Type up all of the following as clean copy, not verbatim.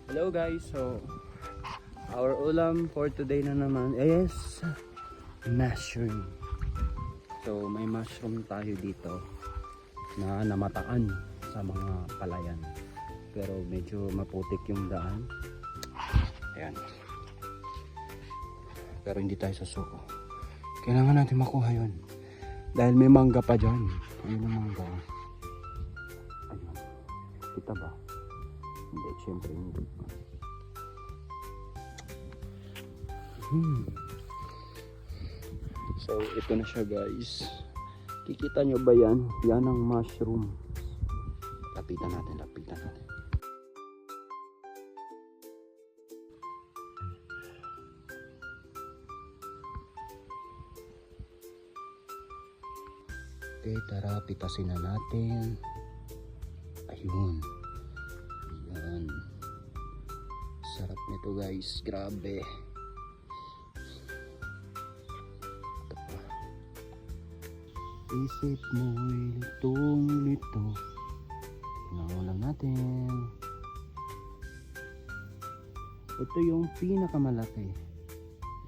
Hello guys, so our ulam for today na naman is mushroom. So may mushroom tayo dito na namataan sa mga palayan. Pero medyo maputik yung daan. Ayan. Pero hindi tayo susuko. Kailangan natin makuha yun. Dahil may mangga pa dyan. Ayun ang mangga. Ayun. Kita ba? Hindi, syempre hindi. So ito na siya guys. Kikita nyo ba yan? Yan ang mushroom. Lapitan natin, lapitan natin. Okay, tara, pitasin na natin. Ayun. Ayan. Sarap nito guys, grabe. Ito pa. Isip mo'y litong-lito. Nakulang natin. Ito yung pinakamalaki.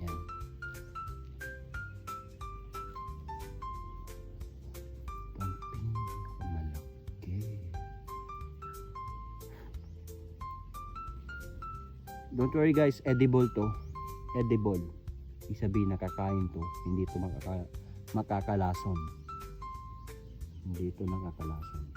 Yan. Ang pinakamalaki. Don't worry guys, edible to. Edible. Ibig sabihin nakakain to. Hindi to makakalason. Hindi to nakakalason.